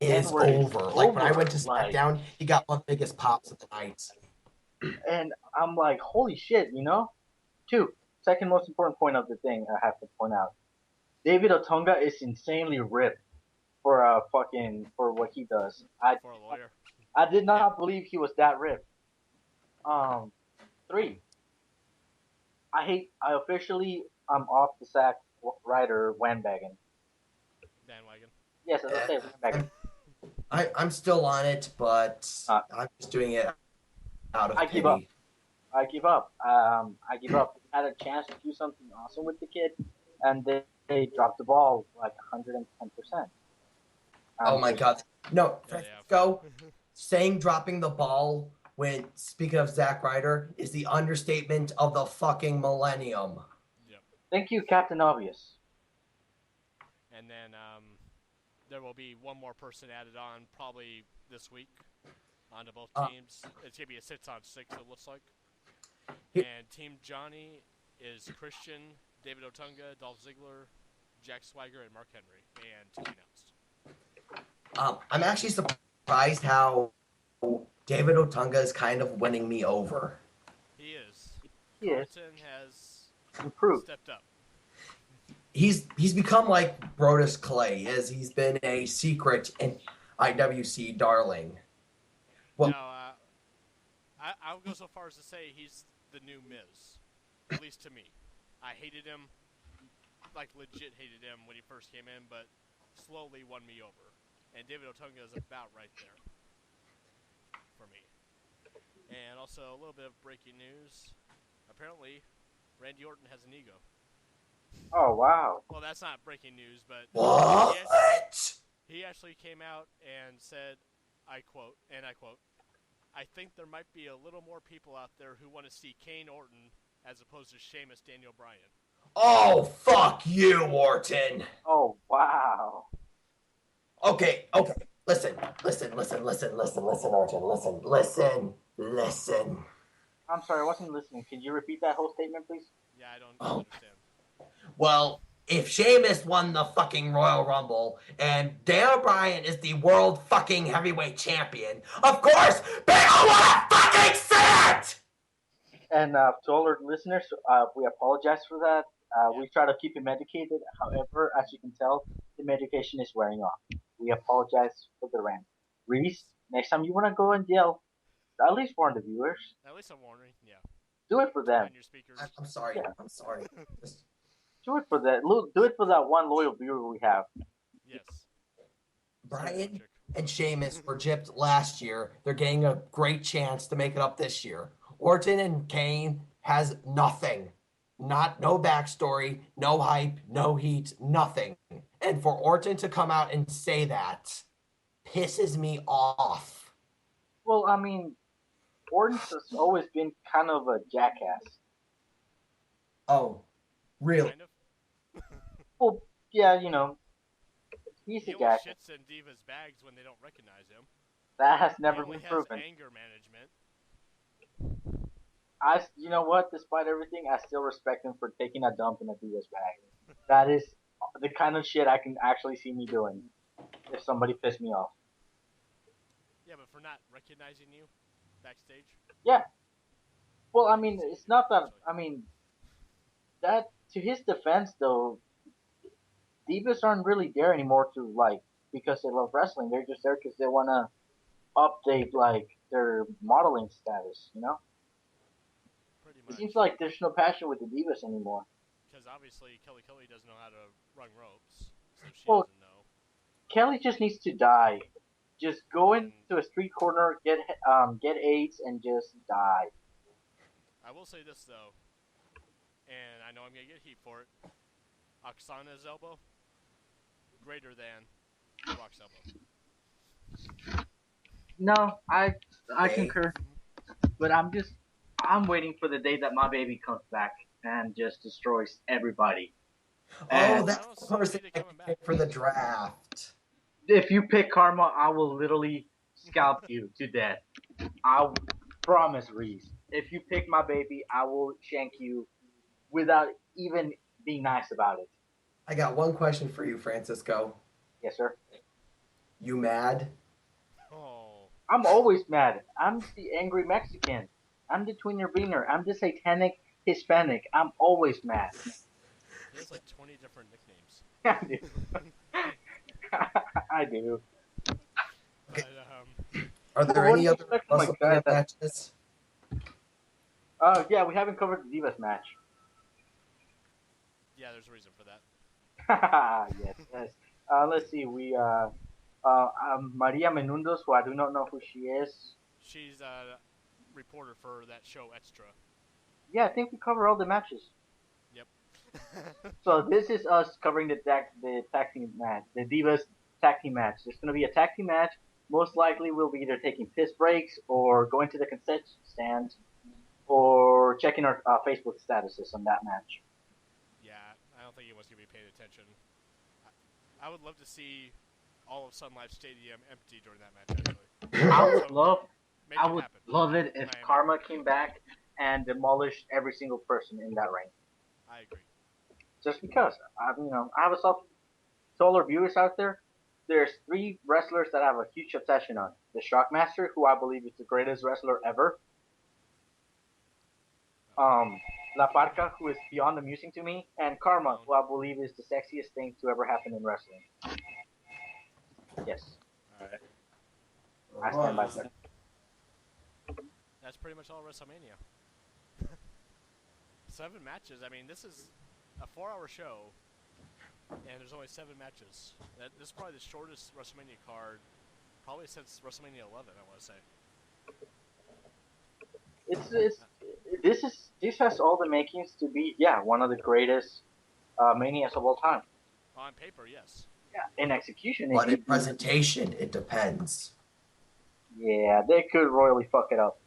is over. Like when I went to SmackDown, he got one biggest pops of the night. And I'm like, holy shit, you know? 2, second most important point of the thing I have to point out. David Otunga is insanely ripped for what he does. For a lawyer. I did not believe he was that ripped. 3, I'm off the Zack Ryder bandwagon. Bandwagon. Yes, as I say, bandwagon. I'm still on it, but I'm just doing it out of pity. I give up. I give up. I had a chance to do something awesome with the kid, and they dropped the ball like 110%. Oh my God! No, Francisco, saying dropping the ball when speaking of Zack Ryder is the understatement of the fucking millennium. Yep. Thank you, Captain Obvious. And then there will be one more person added on probably this week onto both teams. It's going to be a 6-on-6, it looks like. And Team Johnny is Christian, David Otunga, Dolph Ziggler, Jack Swagger, and Mark Henry. And to be announced. I'm actually surprised how David Otunga is kind of winning me over. He is. Yes. Carlton has improved. Stepped up. He's become like Brodus Clay, as he's been a secret and IWC darling. Well, no, I'll go so far as to say he's the new Miz, at least to me. I hated him like legit hated him when he first came in, but slowly won me over. And David Otunga is about right there for me. And also a little bit of breaking news. Apparently, Randy Orton has an ego. Oh wow. Well, that's not breaking news, but What? he actually came out and said, I quote, I think there might be a little more people out there who want to see Kane Orton as opposed to Sheamus Daniel Bryan. Oh, fuck you, Orton. Oh wow. Okay. Listen, Orton. Listen. I'm sorry, I wasn't listening. Can you repeat that whole statement, please? Yeah, I don't Oh. understand. Well, if Sheamus won the fucking Royal Rumble and Daniel Bryan is the world fucking heavyweight champion, of course, people wanna fucking see it! And to all our listeners, we apologize for that. We try to keep him medicated. However, as you can tell, the medication is wearing off. We apologize for the rant. Reese, next time you want to go and yell, at least warn the viewers. At least I'm warning, yeah. Do it for them. On your speakers. I'm sorry. Yeah. I'm sorry. Just- Do it for that. Do it for that one loyal viewer we have. Yes. Bryan and Sheamus were gypped last year. They're getting a great chance to make it up this year. Orton and Kane has nothing. No backstory, no hype, no heat, nothing. And for Orton to come out and say that pisses me off. Well, I mean, Orton's has always been kind of a jackass. Oh, really? Kind of. Well, yeah, he's He a only jackass. shits in Diva's bags when they don't recognize him. That has never He only been has proven. anger management. You know what? Despite everything, I still respect him for taking a dump in a Divas bag. That is the kind of shit I can actually see me doing if somebody pissed me off. Yeah, but for not recognizing you backstage. Yeah. Well, I mean, it's not that. I mean, that to his defense, though, Divas aren't really there anymore because they love wrestling. They're just there because they want to update their modeling status. Pretty It much. seems like there's no passion with the Divas anymore. Because obviously Kelly doesn't know how to run ropes, so she Well, doesn't know. Kelly just needs to die. Just go into a street corner, get AIDS, and just die. I will say this though, and I know I'm gonna get heat for it. Oksana's elbow, greater than The Rock's elbow. No, I concur, but I'm waiting for the day that my baby comes back and just destroys everybody. Oh, that's the person I picked for the draft. If you pick Karma, I will literally scalp you to death. I promise, Reese. If you pick my baby, I will shank you without even being nice about it. I got one question for you, Francisco. Yes, sir. You mad? Oh. I'm always mad. I'm the angry Mexican. I'm the tweener beaner. I'm the satanic Hispanic. I'm always mad. He has like 20 different nicknames. I do. I do. But, Are there What any do you other expect from a guy WrestleMania that- matches? Yeah, we haven't covered the Divas match. yeah, there's a reason for that. yes. Let's see. We Maria Menundos, who I do not know who she is. She's a reporter for that show Extra. Yeah, I think we cover all the matches. Yep. So this is us covering the tag team match, the Divas tag team match. There's gonna be a tag team match. Most likely, we'll be either taking piss breaks or going to the concession stand or checking our Facebook statuses on that match. Yeah, I don't think anyone's gonna be paying attention. I would love to see all of Sun Life Stadium empty during that match. Actually, I would love it if Karma came back and demolished every single person in that ring. I agree. Just because, I have a solar viewers out there. There's 3 wrestlers that I have a huge obsession on. The Shockmaster, who I believe is the greatest wrestler ever. La Parca, who is beyond amusing to me, and Karma, who I believe is the sexiest thing to ever happen in wrestling. Yes. Alright. I stand by that. That's pretty much all WrestleMania. 7 matches. I mean, this is a 4-hour show, and there's only 7 matches. This is probably the shortest WrestleMania card, probably since WrestleMania 11. I want to say. This has all the makings to be one of the greatest manias of all time. On paper, yes. Yeah, in execution, But in presentation, it depends. Yeah, they could royally fuck it up.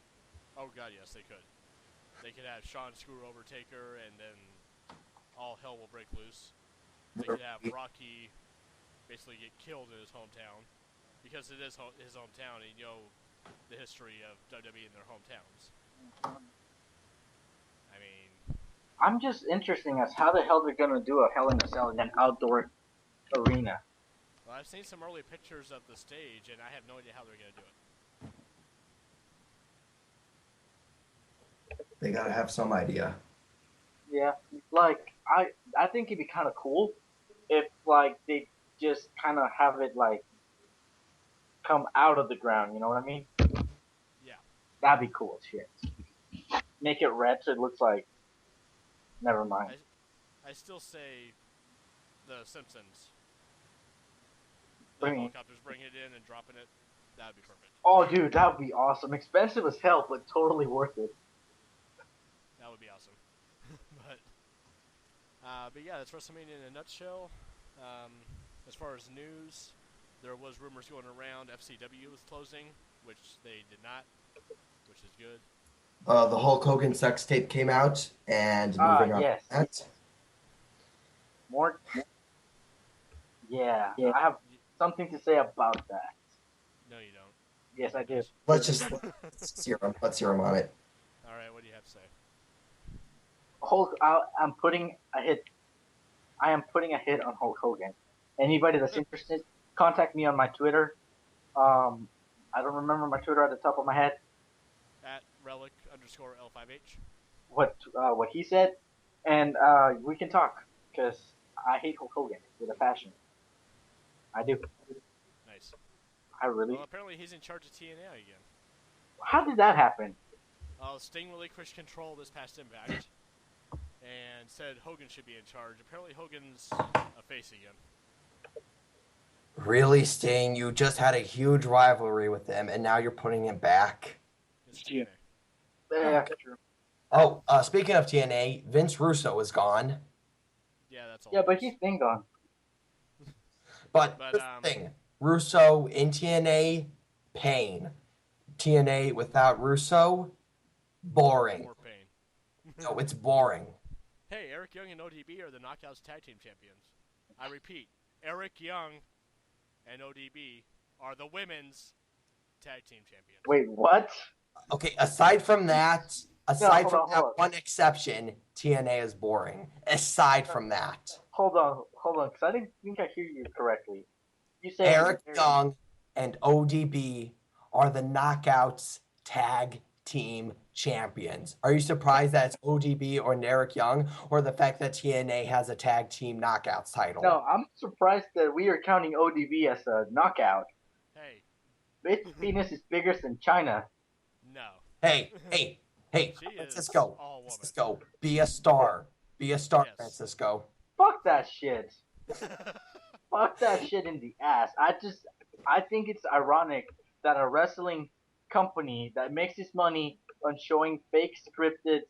Oh god, yes, they could. They could have Shawn screw over Taker, and then all hell will break loose. They could have Rocky basically get killed in his hometown, because it is his hometown, and you know the history of WWE in their hometowns. I mean, I'm just interested as how the hell they're gonna do a Hell in a Cell in an outdoor arena. well, I've seen some early pictures of the stage, and I have no idea how they're gonna do it. They gotta have some idea. Yeah, like I think it'd be kind of cool if like they just kind of have it like come out of the ground. You know what I mean? Yeah. That'd be cool as shit. Make it red so it looks like. Never mind. I still say the Simpsons. What The do you mean? helicopters bringing it in and dropping it. That would be perfect. Oh, dude, that would be awesome. Expensive as hell, but totally worth it. That would be awesome. But yeah, that's WrestleMania in a nutshell. As far as news, there was rumors going around FCW was closing, which they did not, which is good. The Hulk Hogan sex tape came out, and moving on yes. from that. More. Yeah, I have something to say about that. No, you don't. Yes, I do. Let's hear him on it. All right, what do you have to say? Hulk, I'm putting a hit. I am putting a hit on Hulk Hogan. Anybody that's interested, contact me on my Twitter. I don't remember my Twitter at the top of my head. At relic_L5H. What he said, and we can talk because I hate Hulk Hogan with a passion. I do. Nice. I really. Well, apparently he's in charge of TNA again. How did that happen? Sting relinquished control this past Impact, and said Hogan should be in charge. Apparently Hogan's a face again. Really, Sting? You just had a huge rivalry with them, and now you're putting him back? It's TNA. Yeah, true. Oh, speaking of TNA, Vince Russo is gone. Yeah, that's all. Yeah, but he's been gone. But here's the thing. Russo in TNA, pain. TNA without Russo, boring. More pain. No, it's boring. Hey, Eric Young and ODB are the Knockouts Tag Team Champions. I repeat, Eric Young and ODB are the Women's Tag Team Champions. Wait, what? Okay, aside from that Hold on. one exception, TNA is boring. Aside from that. Hold on, because I didn't think I hear you correctly. You said Eric Young and ODB are the Knockouts Tag Team Champions. Are you surprised that it's ODB or Eric Young, or the fact that TNA has a Tag Team Knockouts title? No, I'm surprised that we are counting ODB as a knockout. Hey. Its penis is bigger than China. No. Hey, Francisco, be a star. Be a star, yes. Francisco. Fuck that shit. Fuck that shit in the ass. I think it's ironic that a wrestling company that makes its money on showing fake scripted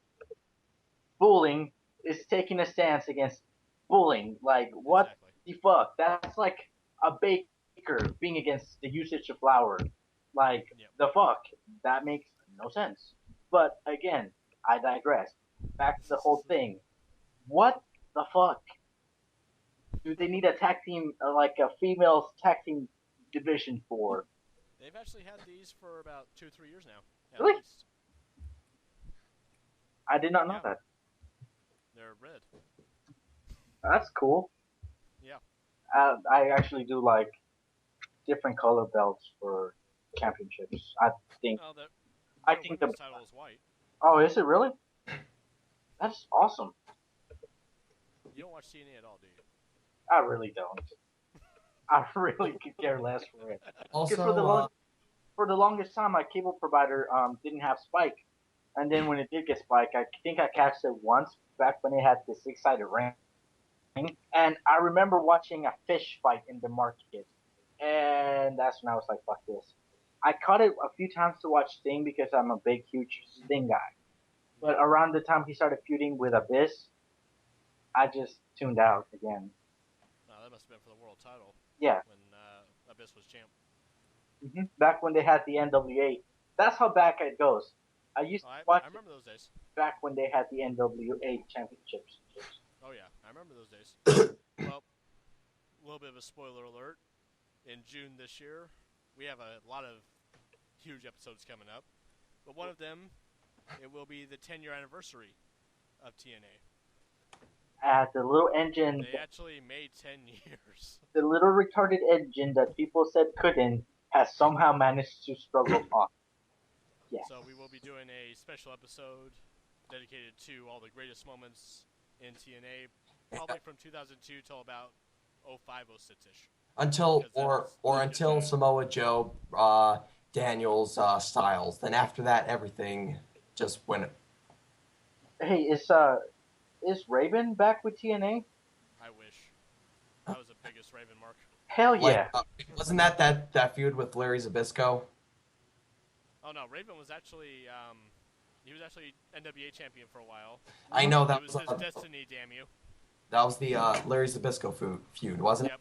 bullying is taking a stance against bullying. Like, what the fuck? That's like a baker being against the usage of flour. Like, the fuck? That makes no sense. But again, I digress. Back to the whole thing. What the fuck? Do they need a tag team, like a female tag team division for? They've actually had these for about 2-3 years now. Really? I did not know that. They're red. That's cool. Yeah. I actually do like different color belts for championships. I think. I think the title is white. Oh, is it really? That's awesome. You don't watch TNA at all, do you? I really don't. I really could care less for it. Also, for the longest time, my cable provider didn't have Spike, and then when it did get Spike, I think I catched it once back when it had the 6-sided ring. And I remember watching a fish fight in the market, and that's when I was like, "Fuck this." I caught it a few times to watch Sting because I'm a big, huge Sting guy. But Yep. around the time he started feuding with Abyss, I just tuned out again. That must have been for the world title Yeah, when Abyss was champ. back when they had the NWA. That's how back it goes. I used Oh, to watch I it remember those days. back when they had the NWA championships. Oh yeah, I remember those days. Well, a little bit of a spoiler alert. In June this year, we have a lot of huge episodes coming up, but one of them, it will be the 10-year anniversary of TNA. The little engine, They actually made 10 years. the little retarded engine that people said couldn't, has somehow managed to struggle on. Yes. So we will be doing a special episode dedicated to all the greatest moments in TNA, probably from 2002 till about 05, 06-ish. Until Because that's until Samoa Joe, Daniels, Styles. Then after that, everything just went. Hey, is Raven back with TNA? I wish. That was the biggest Raven mark. Hell Like, yeah. wasn't that feud with Larry Zbyszko? Oh no, Raven was actually he was actually NWA champion for a while. I know It was his destiny, damn you. that was the Larry Zbyszko feud, wasn't Yep.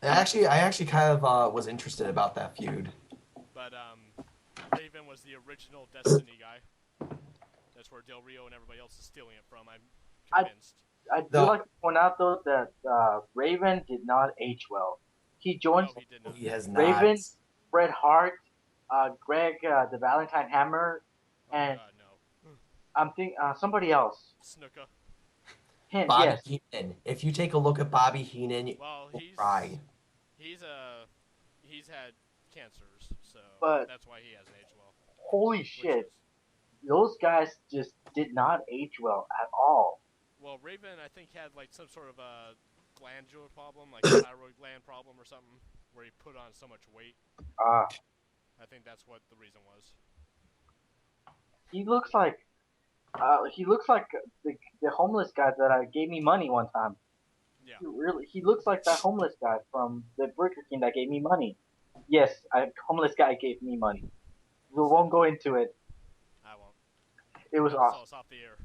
it? I actually kind of was interested about that feud. But Raven was the original Destiny guy. That's where Del Rio and everybody else is stealing it from. I'm convinced. I do like to point out though that Raven did not age well. He joins No, he did not. He has not. Raven, Bret Hart, Greg the Valentine Hammer, Oh and god, no. I'm thinking somebody else. Snuka. Him, Bobby yes. Heenan. If you take a look at Bobby Heenan, Well, you'll cry. he's had cancers, so But- that's why he hasn't aged well. Holy Which shit, is- those guys just did not age well at all. Well, Raven, I think, had like some sort of a glandular problem, like a thyroid gland problem or something, where he put on so much weight. Uh, I think that's what the reason was. he looks like the homeless guy that gave me money one time. Yeah. He looks like that homeless guy from the Burger King that gave me money. Yes, a homeless guy gave me money. We won't go into it. I won't. It was That'll awesome. sell us off the air.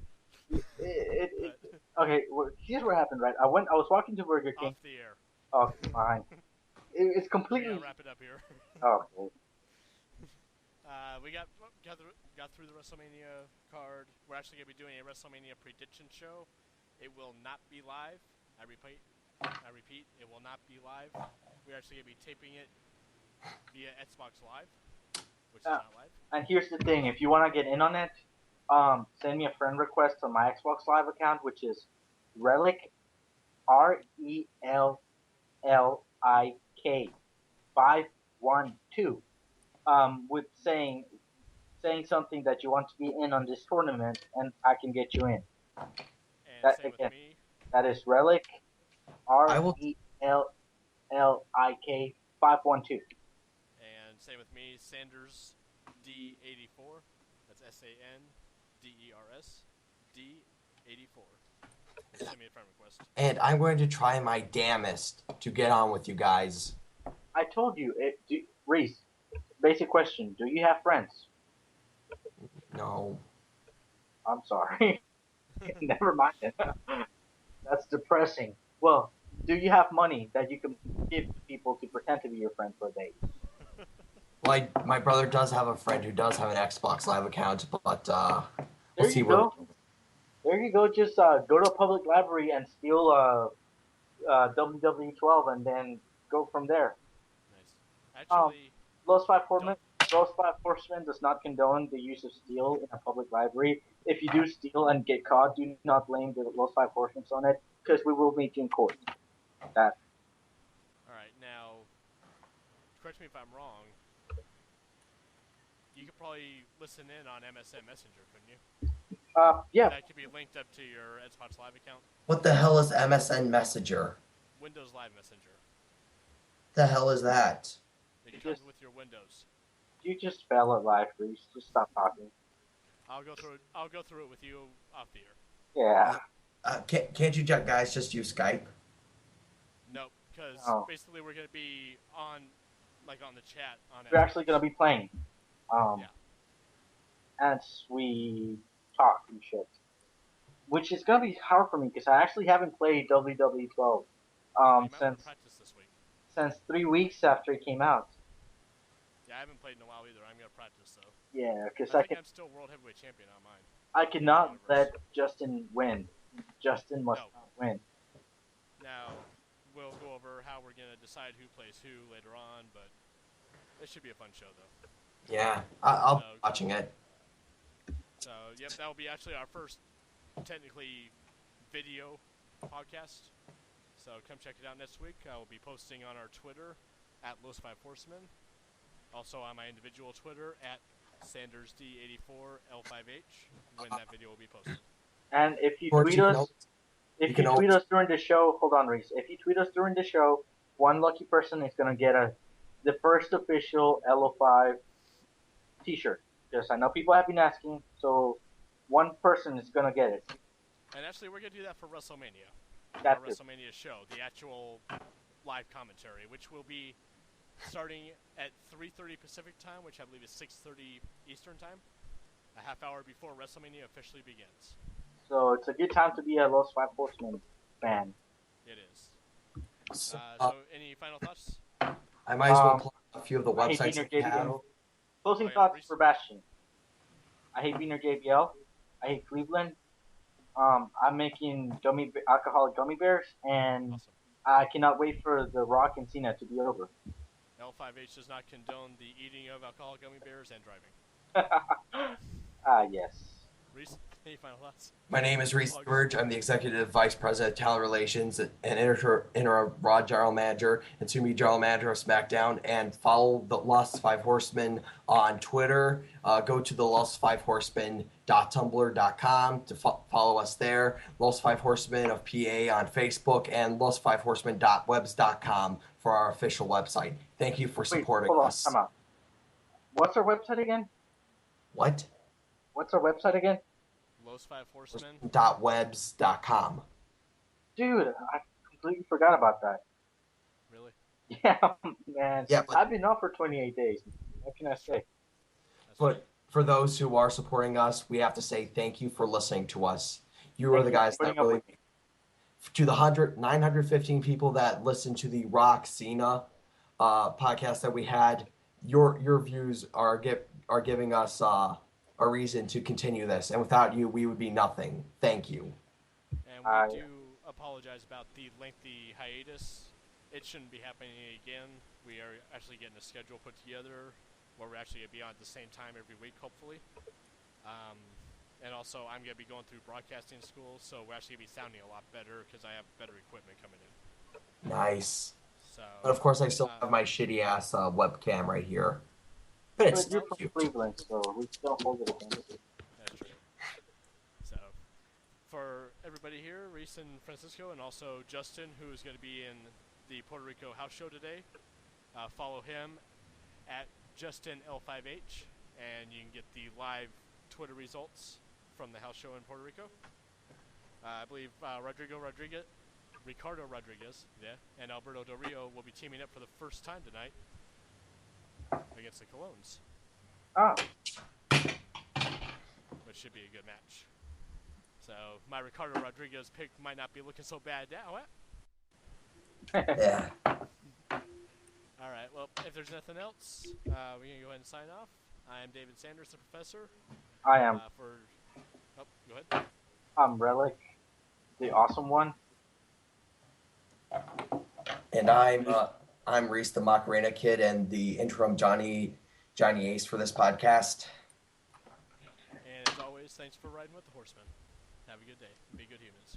Okay, well, here's what happened, right? I was walking to Burger King. Off the air. Oh, fine. It's We completely. gotta wrap it up here. Oh, We got through the WrestleMania card. We're actually gonna be doing a WrestleMania prediction show. It will not be live. I repeat, it will not be live. We're actually gonna be taping it via Xbox Live, which is not live. and here's the thing: if you want to get in on it, send me a friend request on my Xbox Live account, which is Relic, RELLIK 512. With saying something that you want to be in on this tournament, and I can get you in. And That- same again. with me. That is Relic, RELLIK 512. And same with me, Sanders D84. That's SANDERS D84. Send me a friend request. And I'm going to try my damnest to get on with you guys. I told you, Reese. Basic question: do you have friends? No. I'm sorry. Never mind. That's depressing. Well, do you have money that you can give to people to pretend to be your friend for a day? Well, my brother does have a friend who does have an Xbox Live account, but we'll There see you where. go. There you go. Just go to a public library and steal WWE 12, and then go from there. Nice. Actually, Los Five Horsemen does not condone the use of steel in a public library. If you do steal and get caught, do not blame the Los Five Horsemen on it, because we will meet you in court. That. alright, now, correct me if I'm wrong, you could probably listen in on MSN Messenger, couldn't you? Yeah. That could be linked up to your Xbox Live account. What the hell is MSN Messenger? Windows Live Messenger. The hell is that? It comes with your Windows. You just fell at life, Reese. Just stop talking. I'll go through it with you off the air. Yeah. Can't you guys just use Skype? No, because Oh. basically we're going to be on the chat on We're actually gonna be playing. Yeah. As we talk and shit. Which is gonna be hard for me because I actually haven't played WWE 12 You might want to since practice this week. 3 weeks after it came out. Yeah, I haven't played in a while either. I'm going to practice, though. Yeah, because I think I'm still World Heavyweight Champion on mine. I cannot Universe. let Justin win. Justin must No. not win. Now, we'll go over how we're going to decide who plays who later on, but it should be a fun show, though. Yeah, I'll be watching it. So, yep, that will be actually our first, technically, video podcast. So come check it out next week. I will be posting on our Twitter at Los Five Horsemen. Also on my individual Twitter at SandersD84L5H when that video will be posted. And if you Or tweet you can us, al- if you you can tweet always- us during the show, hold on, Reese. If you tweet us during the show, one lucky person is gonna get the first official LO5 T-shirt. Because I know people have been asking, so one person is gonna get it. And actually, we're going to do that for WrestleMania. That's Our it. WrestleMania show, the actual live commentary, which will be starting at 3:30 Pacific time, which I believe is 6:30 Eastern time, a half hour before WrestleMania officially begins. So it's a good time to be a Los Five Horsemen fan. It is. So, So, any final thoughts? I might as well plug a few of the I hate websites Beaner we have. JBL. Closing Oh, yeah, thoughts Reese. for Bastion. I hate Beaner JBL. I hate Cleveland. I'm making alcoholic gummy bears, and Awesome. I cannot wait for the Rock and Cena to be over. L5H does not condone the eating of alcoholic gummy bears and driving. Yes. Reese, any final thoughts? My name is Reese Stewart. I'm the Executive Vice President of Talent Relations and interim Raw General Manager and soon-to-be General Manager of SmackDown. And follow the Lost Five Horsemen on Twitter. Go to the lostfivehorsemen.tumblr.com to follow us there. Lost Five Horsemen of PA on Facebook and lostfivehorsemen.webs.com for our official website. Thank you for supporting hold on, us. come on. What's our website again? What? What's our website again? Los Five Horsemen. .webs.com. Dude, I completely forgot about that. Really? Yeah, man. Yeah, but- I've been off for 28 days. What can I say? That's right. But for those who are supporting us, we have to say thank you for listening to us. You are Thank the you guys for that putting up really, with me. to the 915 people that listened to the Rock Cena podcast that we had, your views are giving us a reason to continue this. And without you, we would be nothing. Thank you. And I- we do apologize about the lengthy hiatus. It shouldn't be happening again. We are actually getting a schedule put together where we're actually going to be on at the same time every week, hopefully. And also, I'm going to be going through broadcasting school, so we're actually going to be sounding a lot better because I have better equipment coming in. Nice. So, But of course, I still have my shitty ass webcam right here. But it's But you're still from cute. Cleveland, so we still hold it against you. that's true. So, for everybody here, Reese and Francisco, and also Justin, who is going to be in the Puerto Rico house show today, follow him at JustinL5H, and you can get the live Twitter results from the house show in Puerto Rico. I believe Ricardo Rodriguez, and Alberto Del Rio will be teaming up for the first time tonight against the Colognes, Ah, which should be a good match. So my Ricardo Rodriguez pick might not be looking so bad now. Yeah. All right. Well, if there's nothing else, we're gonna go ahead and sign off. I am David Sanders, the professor. I am. Oh, go ahead. I'm Relic, the awesome one. And I'm Reese, the Macarena Kid, and the interim Johnny Ace for this podcast. And as always, thanks for riding with the Horsemen. Have a good day. Be good humans.